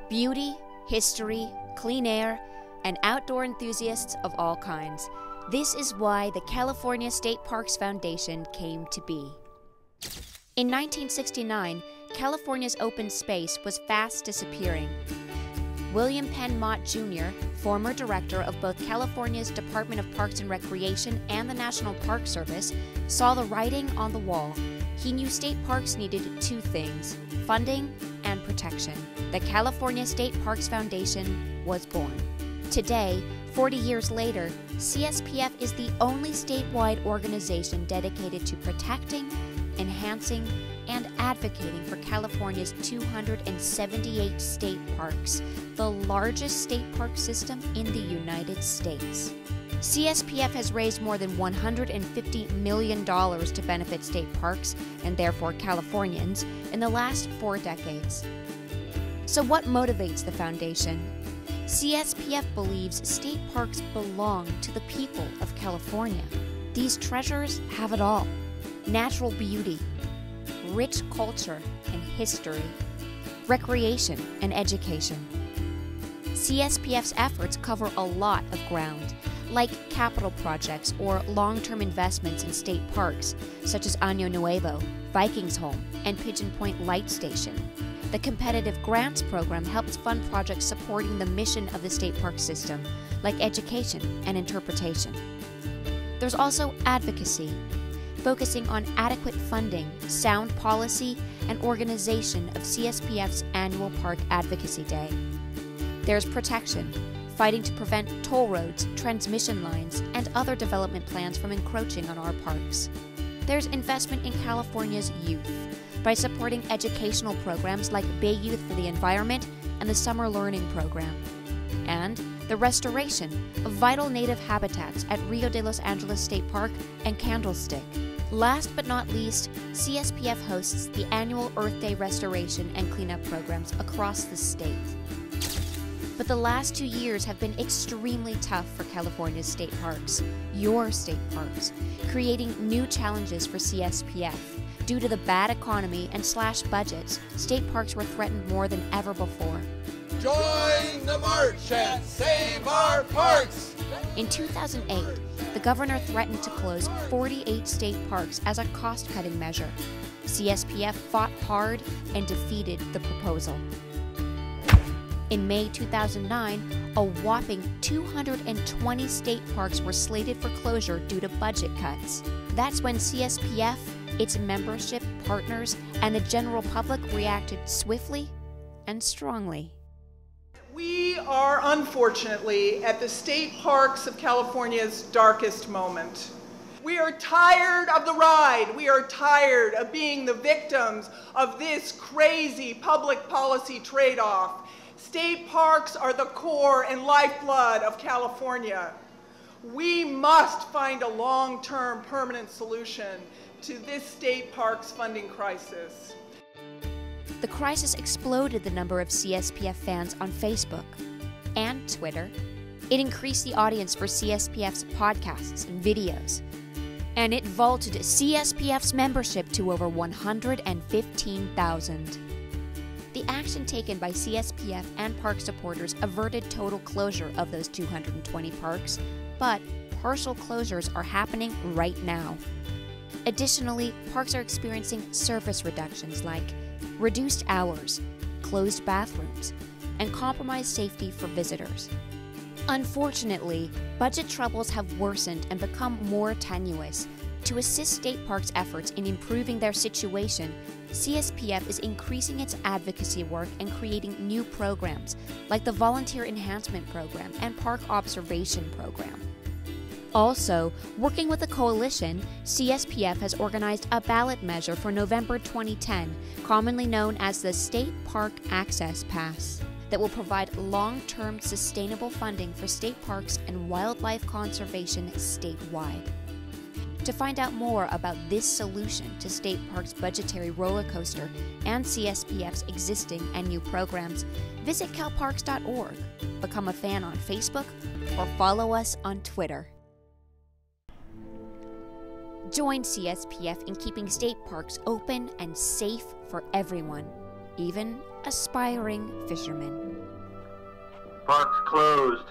Beauty, history, clean air, and outdoor enthusiasts of all kinds. This is why the California State Parks Foundation came to be. In 1969, California's open space was fast disappearing. William Penn Mott Jr., former director of both California's Department of Parks and Recreation and the National Park Service, saw the writing on the wall. He knew state parks needed two things: funding and protection. The California State Parks Foundation was born. Today, 40 years later, CSPF is the only statewide organization dedicated to protecting, enhancing, and advocating for California's 278 state parks, the largest state park system in the United States. CSPF has raised more than $150 million to benefit state parks, and therefore Californians, in the last 4 decades. So what motivates the foundation? CSPF believes state parks belong to the people of California. These treasures have it all: natural beauty, rich culture and history, recreation and education. CSPF's efforts cover a lot of ground, like capital projects or long-term investments in state parks, such as Año Nuevo, Vikings Home, and Pigeon Point Light Station. The Competitive Grants Program helps fund projects supporting the mission of the state park system, like education and interpretation. There's also advocacy, focusing on adequate funding, sound policy, and organization of CSPF's annual Park Advocacy Day. There's protection, fighting to prevent toll roads, transmission lines, and other development plans from encroaching on our parks. There's investment in California's youth, by supporting educational programs like Bay Youth for the Environment and the Summer Learning Program. And the restoration of vital native habitats at Rio de Los Angeles State Park and Candlestick. Last but not least, CSPF hosts the annual Earth Day restoration and cleanup programs across the state. But the last 2 years have been extremely tough for California's state parks, your state parks, creating new challenges for CSPF. Due to the bad economy and slashed budgets, state parks were threatened more than ever before. Join the march and save our parks! In 2008, the governor threatened to close 48 state parks as a cost-cutting measure. CSPF fought hard and defeated the proposal. In May 2009, a whopping 220 state parks were slated for closure due to budget cuts. That's when CSPF, its membership, partners, and the general public reacted swiftly and strongly. We are, unfortunately, at the state parks of California's darkest moment. We are tired of the ride. We are tired of being the victims of this crazy public policy trade-off. State parks are the core and lifeblood of California. We must find a long-term permanent solution to this state parks funding crisis. The crisis exploded the number of CSPF fans on Facebook and Twitter. It increased the audience for CSPF's podcasts and videos. And it vaulted CSPF's membership to over 115,000. The action taken by CSPF and park supporters averted total closure of those 220 parks, but partial closures are happening right now. Additionally, parks are experiencing service reductions like reduced hours, closed bathrooms, and compromised safety for visitors. Unfortunately, budget troubles have worsened and become more tenuous. To assist state parks' efforts in improving their situation, CSPF is increasing its advocacy work and creating new programs, like the Volunteer Enhancement Program and Park Observation Program. Also, working with a coalition, CSPF has organized a ballot measure for November 2010, commonly known as the State Park Access Pass, that will provide long-term sustainable funding for state parks and wildlife conservation statewide. To find out more about this solution to state parks' budgetary roller coaster and CSPF's existing and new programs, visit calparks.org, become a fan on Facebook, or follow us on Twitter. Join CSPF in keeping state parks open and safe for everyone. even aspiring fishermen. Parks closed.